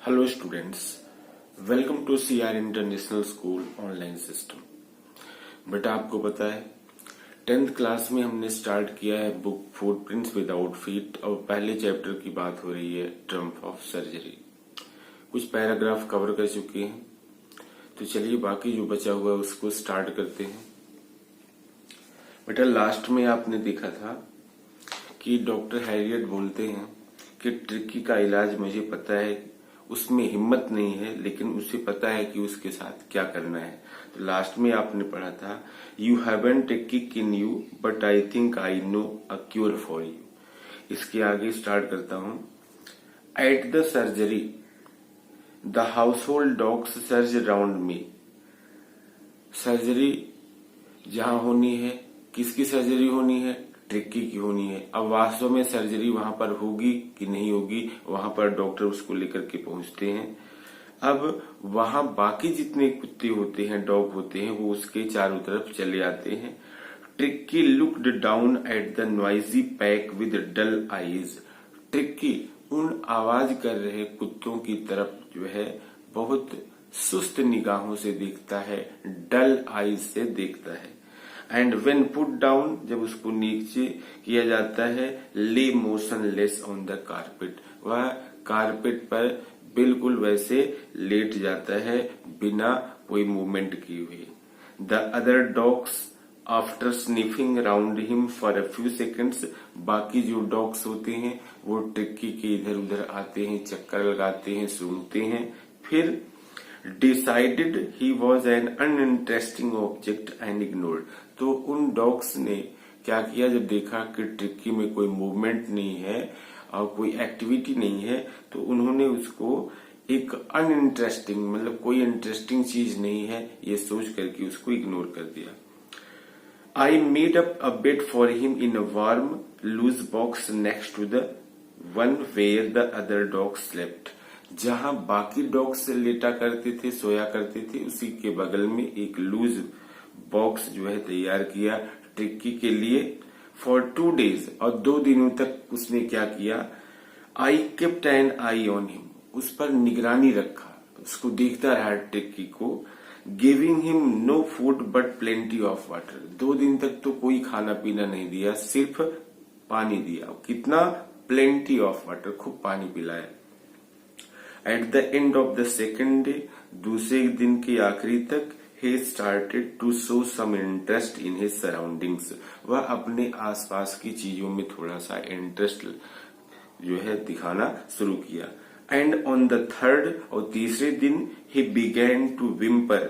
Hello students, welcome to CR international school online system. बेटा आपको पता है 10th क्लास में हमने स्टार्ट किया है बुक फुटप्रिंट्स विदाउट फीट और पहले चैप्टर की बात हो रही है ट्रम्प ऑफ सर्जरी। कुछ पैराग्राफ कवर कर चुके हैं, तो चलिए बाकी जो बचा हुआ है उसको स्टार्ट करते हैं। बेटा लास्ट में आपने देखा था कि डॉक्टर हैरियट बोलते हैं कि ट्रिकी का इलाज मुझे पता है, उसमें हिम्मत नहीं है लेकिन उसे पता है कि उसके साथ क्या करना है। तो लास्ट में आपने पढ़ा था you haven't a kick in you but I think I know a cure for you. इसके आगे स्टार्ट करता हूं। At the surgery the house hold dogs surge around me. Surgery जहां होनी है, किसकी सर्जरी होनी है? ट्रिकी की होनी है। अब वास्तव में सर्जरी वहां पर होगी कि नहीं होगी, वहां पर डॉक्टर उसको लेकर के पहुंचते हैं। अब वहां बाकी जितने कुत्ते होते हैं, डॉग होते हैं, वो उसके चारों तरफ चले आते हैं। Tricky looked down at the noisy pack with dull eyes. Tricky उन आवाज कर रहे कुत्तों की तरफ जो है बहुत सुस्त निगाहों से देखता है, डल आईज से देखता है। एंड वेन पुट डाउन, जब उसको नीचे किया जाता है, ले मोशनलेस ऑन द कारपेट, वह कारपेट पर बिल्कुल वैसे लेट जाता है बिना कोई मूवमेंट किए हुए। The other dogs after sniffing around him for a few seconds, बाकी जो डॉग्स होते हैं वो ट्रिकी के इधर उधर आते हैं, चक्कर लगाते हैं, सूंघते हैं, फिर decided he was an uninteresting object and ignored. तो उन डॉग्स ने क्या किया, जब देखा कि ट्रिकी में कोई मूवमेंट नहीं है और कोई एक्टिविटी नहीं है, तो उन्होंने उसको एक अनइंटरेस्टिंग, मतलब कोई इंटरेस्टिंग चीज नहीं है, ये सोच करके उसको इग्नोर कर दिया। I made up a bed for him in a warm loose box next to the one where the other dogs slept. जहां बाकी डॉग्स लेटा करते थे, सोया करते थे, उसी के बगल में एक लूज बॉक्स जो है तैयार किया ट्रिकी के लिए फॉर 2 days, और 2 दिनों तक उसने क्या किया, I kept an eye on him, उस पर निगरानी रखा, उसको देखता रहा ट्रिकी को। Giving him no food but plenty of water, 2 दिन तक तो कोई खाना पीना नहीं दिया, सिर्फ पानी दिया। कितना? प्लेंटी ऑफ वाटर, खूब पानी पिलाया। At the end of the second day, दूसरे दिन के आखिरी तक, he started to show some interest in his surroundings, वह अपने आसपास की चीजों में थोड़ा सा इंटरेस्ट जो है दिखाना शुरू किया। एंड ऑन द थर्ड, और तीसरे दिन, he began to whimper,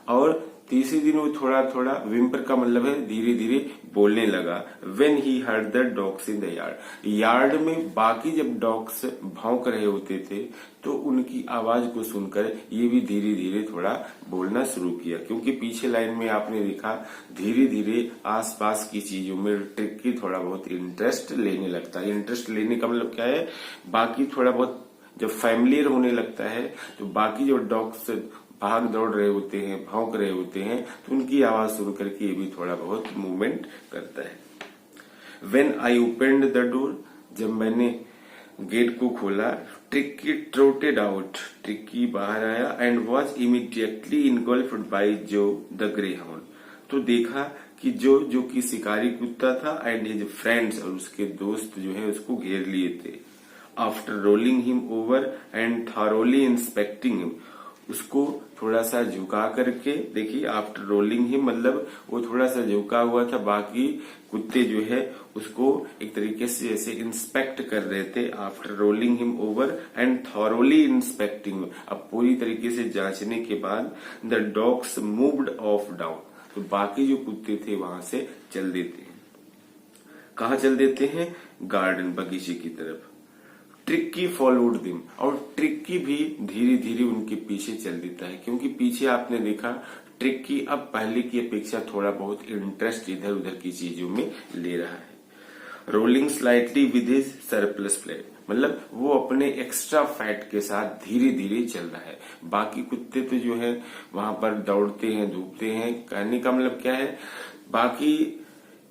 और तीसरे दिन वो थोड़ा थोड़ा, विम्पर का मतलब है धीरे धीरे बोलने लगा। When he heard the dogs in the yard, yard में बाकी जब डॉग्स भौंक रहे होते थे तो उनकी आवाज को सुनकर ये भी धीरे धीरे थोड़ा बोलना शुरू किया, क्योंकि पीछे लाइन में आपने देखा धीरे धीरे आसपास की चीजों में ट्रिकी थोड़ा बहुत इंटरेस्ट लेने लगता है। इंटरेस्ट लेने का मतलब क्या है, बाकी थोड़ा बहुत जब फैमिलियर होने लगता है तो बाकी जो डॉग्स भाग दौड़ रहे होते हैं, भौंक रहे होते हैं, तो उनकी आवाज सुन करके ये भी थोड़ा बहुत मूवमेंट करता है। When I opened the door, जब मैंने गेट को खोला, ट्रिकी ट्रोटेड आउट, ट्रिकी बाहर आया, and was immediately engulfed by जो द ग्रे हाउंड, तो देखा कि जो कि शिकारी कुत्ता था एंड हिज फ्रेंड्स, और उसके दोस्त जो है उसको घेर लिए थे। After rolling him over and thoroughly inspecting him, उसको थोड़ा सा झुका करके, देखिए आफ्टर रोलिंग हिम मतलब वो थोड़ा सा झुका हुआ था, बाकी कुत्ते जो है उसको एक तरीके से जैसे इंस्पेक्ट कर रहे थे। After rolling him over and thoroughly inspecting, अब पूरी तरीके से जांचने के बाद, the dogs moved of down, तो बाकी जो कुत्ते थे वहां से चल देते हैं। कहाँ चल देते हैं? गार्डन, बगीचे की तरफ। ट्रिकी फॉलोड दिम, और ट्रिकी भी धीरे धीरे उनके पीछे चल देता है, क्योंकि पीछे आपने देखा ट्रिकी अब पहले की अपेक्षा थोड़ा बहुत इंटरेस्ट इधर उधर की चीजों में ले रहा है। Rolling slightly with his surplus flat, मतलब वो अपने एक्स्ट्रा फैट के साथ धीरे धीरे चल रहा है। बाकी कुत्ते तो जो है वहां पर दौड़ते हैं, धूपते हैं, कहने का मतलब क्या है, बाकी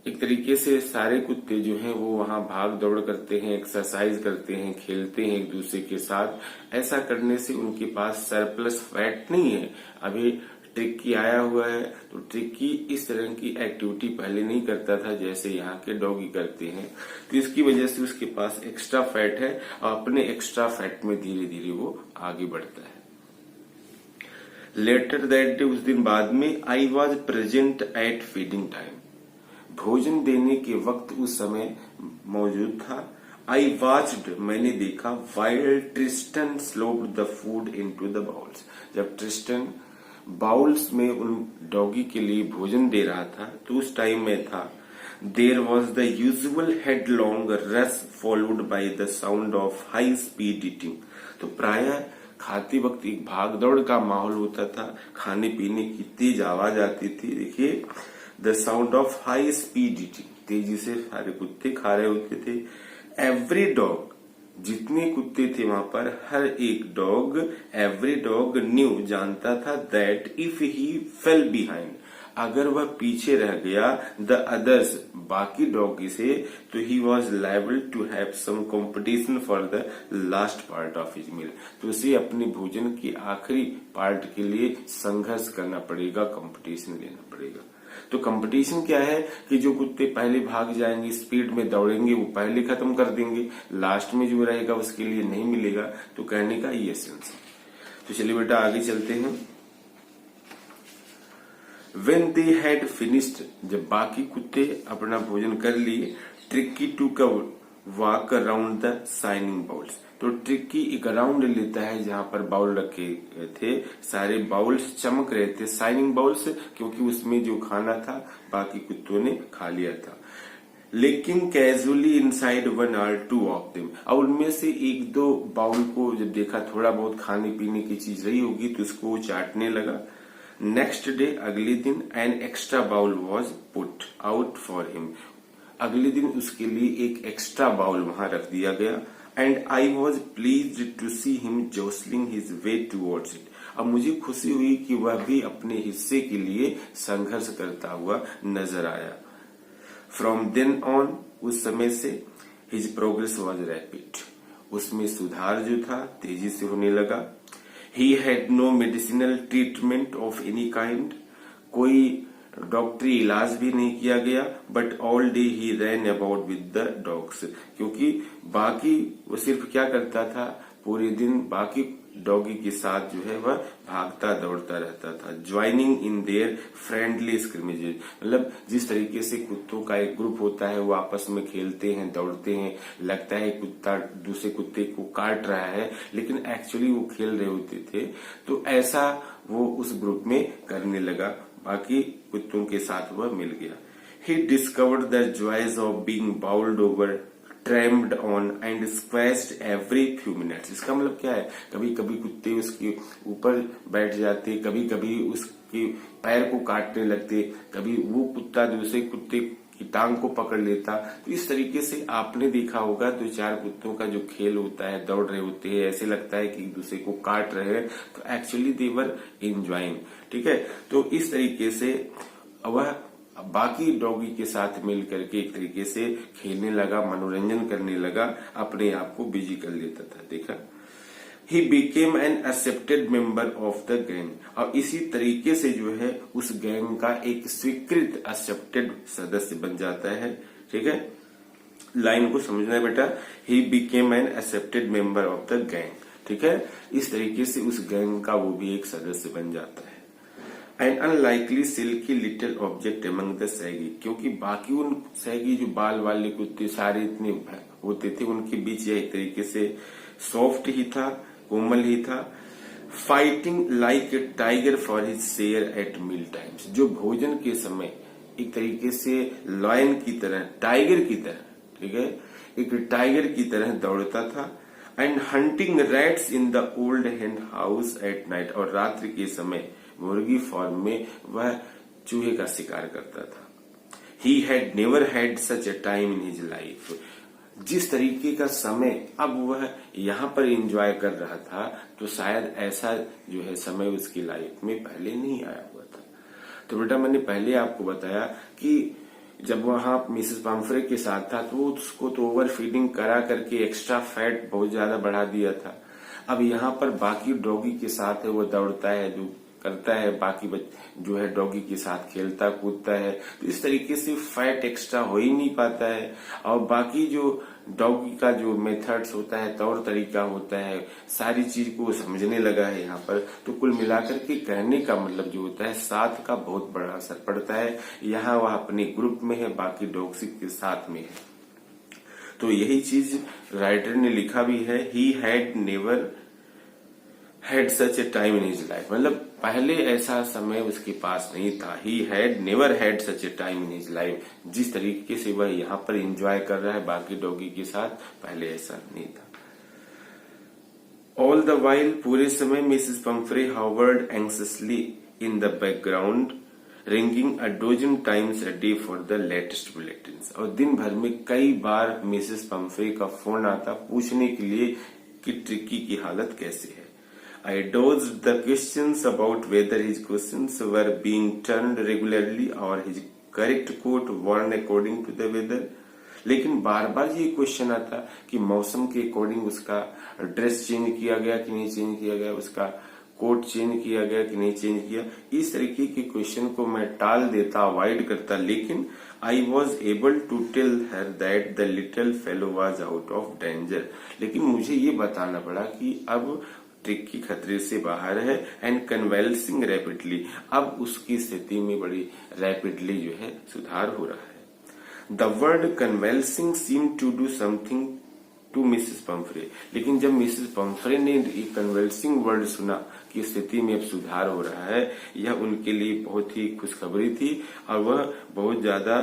एक तरीके से सारे कुत्ते जो हैं वो वहां भाग दौड़ करते हैं, एक्सरसाइज करते हैं, खेलते हैं एक दूसरे के साथ। ऐसा करने से उनके पास सरप्लस फैट नहीं है। अभी ट्रिक्की आया हुआ है, तो ट्रिक्की इस तरह की एक्टिविटी पहले नहीं करता था जैसे यहाँ के डॉगी करते हैं, तो इसकी वजह से उसके पास एक्स्ट्रा फैट है और अपने एक्स्ट्रा फैट में धीरे धीरे वो आगे बढ़ता है। लेटर दैट डे, उस दिन बाद में, I was present at feeding time, भोजन देने के वक्त उस समय मौजूद था। आई वॉच्ड, मैंने देखा, while Tristan sloped the food into the bowls, जब ट्रिस्टन बाउल्स में उन डॉगी के लिए भोजन दे रहा था तो उस टाइम में था। There was the usual headlong rush followed by the sound of high speed eating, तो प्रायः खाते वक्त एक भाग दौड़ का माहौल होता था, खाने पीने की तेज आवाज आती थी। देखिए, the sound of high speed eating, तेजी से सारे कुत्ते खा रहे होते थे। एवरी डॉग, जितने कुत्ते थे वहां पर, हर एक डॉग, एवरी डॉग न्यू, जानता था, that if he fail behind, अगर वह पीछे रह गया, द अदर्स, बाकी डॉगी से, तो he was liable to have some competition for the last part of his meal, तो उसे अपने भोजन के आखिरी पार्ट के लिए संघर्ष करना पड़ेगा, कंपटीशन लेना पड़ेगा। तो कंपटीशन क्या है कि जो कुत्ते पहले भाग जाएंगे, स्पीड में दौड़ेंगे, वो पहले खत्म कर देंगे, लास्ट में जो रहेगा उसके लिए नहीं मिलेगा। तो कहने का ये सेंस है। तो चलिए बेटा आगे चलते हैं। When they had finished, जब बाकी कुत्ते अपना भोजन कर लिए, ट्रिक्की टूक a walk around the shining bowls, तो ट्रिक्की एक राउंड लेता है जहां पर बाउल रखे थे, सारे बाउल्स चमक रहे थे, शाइनिंग बाउल्स, क्योंकि उसमें जो खाना था बाकी कुत्तों ने खा लिया था। लेकिन casually inside one or two of them, और उनमें से एक दो बाउल को जब देखा, थोड़ा बहुत खाने पीने की चीज रही होगी तो उसको चाटने लगा। नेक्स्ट डे, अगले दिन, an extra bowl was put out for him, अगले दिन उसके लिए एक एक्स्ट्रा बाउल वहां रख दिया गया। And I was pleased to see him jostling his way towards it, अब मुझे खुशी हुई कि वह भी अपने हिस्से के लिए संघर्ष करता हुआ नजर आया। फ्रॉम देन ऑन, उस समय से, हिज प्रोग्रेस वॉज रैपिड, उसमें सुधार जो था तेजी से होने लगा। He had no medicinal treatment of any kind, कोई डॉक्टरी इलाज भी नहीं किया गया। But all day he ran about with the dogs, क्योंकि बाकी वो सिर्फ क्या करता था, पूरे दिन बाकी डॉगी के साथ जो है वह भागता दौड़ता रहता था। ज्वाइनिंग इन देयर फ्रेंडली स्क्रिमेजेज, मतलब जिस तरीके से कुत्तों का एक ग्रुप होता है, वो आपस में खेलते हैं, दौड़ते हैं, लगता है कुत्ता दूसरे कुत्ते को काट रहा है, लेकिन एक्चुअली वो खेल रहे होते थे, तो ऐसा वो उस ग्रुप में करने लगा, बाकी कुत्तों के साथ वह मिल गया। He discovered the joys of being bowled over, tramped on and squashed every few minutes, इसका मतलब क्या है, कभी कभी कुत्ते उसके ऊपर बैठ जाते, कभी कभी उसके पैर को काटने लगते, कभी वो कुत्ता दूसरे कुत्ते की टांग को पकड़ लेता। तो इस तरीके से आपने देखा होगा, दो चार कुत्तों का जो खेल होता है, दौड़ रहे होते हैं, ऐसे लगता है कि एक दूसरे को काट रहे हैं, तो एक्चुअली दे वर एंजॉयिंग, ठीक है। तो इस तरीके से वह बाकी डॉगी के साथ मिल करके एक तरीके से खेलने लगा, मनोरंजन करने लगा, अपने आप को बिजी कर लेता था। देखा, he became an accepted member of the gang, और इसी तरीके से जो है उस गैंग का एक स्वीकृत एक्सेप्टेड सदस्य बन जाता है। ठीक है, लाइन को समझना है बेटा, he became an accepted member of the gang, ठीक है, इस तरीके से उस गैंग का वो भी एक सदस्य बन जाता है। And unlikely silky little object among the shaggy, क्योंकि बाकी उन सैगी जो बाल वाले कुत्ते सारे इतने होते थे, उनके बीच यह एक तरीके से सॉफ्ट ही था, कोमल ही था। Fighting like a tiger for his share at meal times, जो भोजन के समय एक तरीके से लॉयन की तरह, टाइगर की तरह, ठीक है, एक टाइगर की तरह दौड़ता था। And hunting rats in the old हेन हाउस एट नाइट, और रात्रि के समय मुर्गी फार्म में वह चूहे का शिकार करता था। He had never had such a time in his life, जिस तरीके का समय अब वह यहाँ पर एंजॉय कर रहा था, तो शायद ऐसा जो है समय उसकी लाइफ में पहले नहीं आया हुआ था। तो बेटा मैंने पहले आपको बताया कि जब वहां मिसेस पम्फ्रे के साथ था तो उसको तो ओवर फीडिंग करा करके एक्स्ट्रा फैट बहुत ज्यादा बढ़ा दिया था। अब यहाँ पर बाकी डॉगी के साथ है, वो दौड़ता है, जो करता है, बाकी जो है डॉगी के साथ खेलता कूदता है, तो इस तरीके से फैट एक्स्ट्रा हो ही नहीं पाता है। और बाकी जो डॉगी का जो मेथड्स होता है, तौर तरीका होता है, सारी चीज को समझने लगा है यहाँ पर। तो कुल मिलाकर के कहने का मतलब जो होता है, साथ का बहुत बड़ा असर पड़ता है। यहाँ वह अपने ग्रुप में है, बाकी डॉग्स के साथ में है। तो यही चीज राइटर ने लिखा भी है, he had never had such A time in his life, मतलब पहले ऐसा समय उसके पास नहीं था। He had never had such A time in his life, जिस तरीके से वह यहाँ पर एंजॉय कर रहा है बाकी डॉगी के साथ, पहले ऐसा नहीं था। ऑल द वाइल, पूरे समय Mrs Pumphrey hovered anxiously in the background, ringing a dozen times a day for the latest bulletins. और दिन भर में कई बार मिसेस पम्फ्रे का फोन आता पूछने के लिए कि ट्रिक्की की हालत कैसे है। I dodged the questions about whether his questions were being turned regularly or his correct coat worn according to the weather. लेकिन बार बार ये क्वेश्चन आता कि मौसम के अकॉर्डिंग उसका ड्रेस चेंज किया गया कि नहीं चेंज किया गया, उसका कोट चेंज किया गया कि नहीं चेंज किया। इस तरीके के क्वेश्चन को मैं टाल देता, अवॉइड करता, लेकिन I was able to tell her that the little fellow was out of danger. लेकिन मुझे ये बताना पड़ा कि अब ट्रिक्की खतरे से बाहर है, एंड कन्वेल्सिंग रैपिडली, अब उसकी स्थिति में बड़ी रैपिडली जो है सुधार हो रहा है। The word convalescing seem to do something to Mrs Pumphrey, लेकिन जब मिसेस पम्फ्रे ने ये कन्वेल्सिंग वर्ड सुना कि स्थिति में अब सुधार हो रहा है, यह उनके लिए बहुत ही खुशखबरी थी और वह बहुत ज्यादा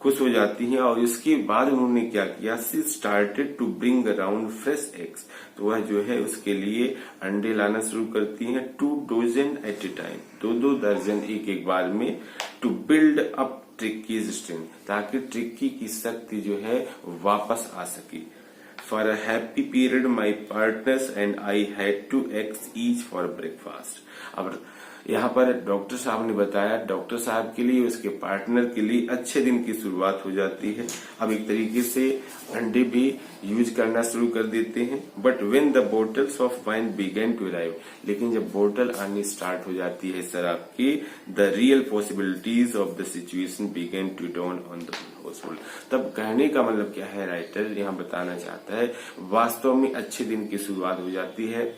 खुश हो जाती हैं। और इसके बाद उन्होंने क्या किया, she started to bring around fresh eggs, तो वह जो है उसके लिए अंडे लाना शुरू करती हैं, 2 डोजन एट ए टाइम, 2-2 दर्जन एक एक बार में, टू बिल्ड अप ट्रिक्कीज स्ट्रेंथ, ताकि ट्रिक्की की शक्ति जो है वापस आ सके। For a happy period my partners and I had 2 eggs each for breakfast. अब यहाँ पर डॉक्टर साहब ने बताया, डॉक्टर साहब के लिए, उसके पार्टनर के लिए अच्छे दिन की शुरुआत हो जाती है। अब एक तरीके से अंडे भी यूज करना शुरू कर देते हैं। But when the bottles of wine began to arrive, लेकिन जब बोतल आनी स्टार्ट हो जाती है शराब की, the real possibilities of the situation began to dawn on the household. तब कहने का मतलब क्या है, राइटर यहाँ बताना चाहता है, वास्तव में अच्छे दिन की शुरुआत हो जाती है।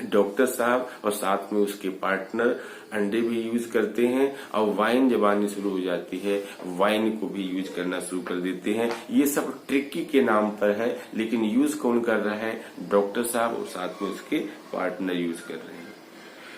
डॉक्टर साहब और साथ में उसके पार्टनर अंडे भी यूज करते हैं, और वाइन जब आनी शुरू हो जाती है, वाइन को भी यूज करना शुरू कर देते हैं। ये सब ट्रिक्की के नाम पर है, लेकिन यूज कौन कर रहा है, डॉक्टर साहब और साथ में उसके पार्टनर यूज कर रहे हैं।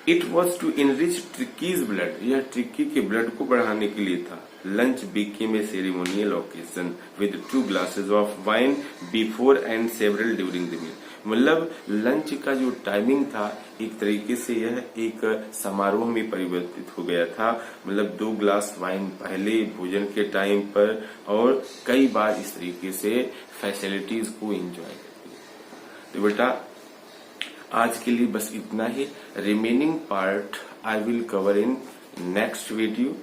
It was to enrich Tricki's blood, यह ट्रिक्की के ब्लड को बढ़ाने के लिए था। Lunch became a ceremonial occasion with 2 glasses of wine before and several during the meal, मतलब लंच का जो टाइमिंग था एक तरीके से यह एक समारोह में परिवर्तित हो गया था। मतलब 2 ग्लास वाइन पहले भोजन के टाइम पर, और कई बार इस तरीके से फैसिलिटीज को एंजॉय करते। तो बेटा आज के लिए बस इतना ही। Remaining part I will cover in next video.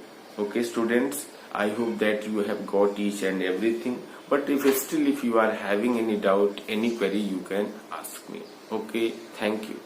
Okay students, I hope that you have got each and everything, but if you are having any doubt, any query, you can ask me. Okay, thank you.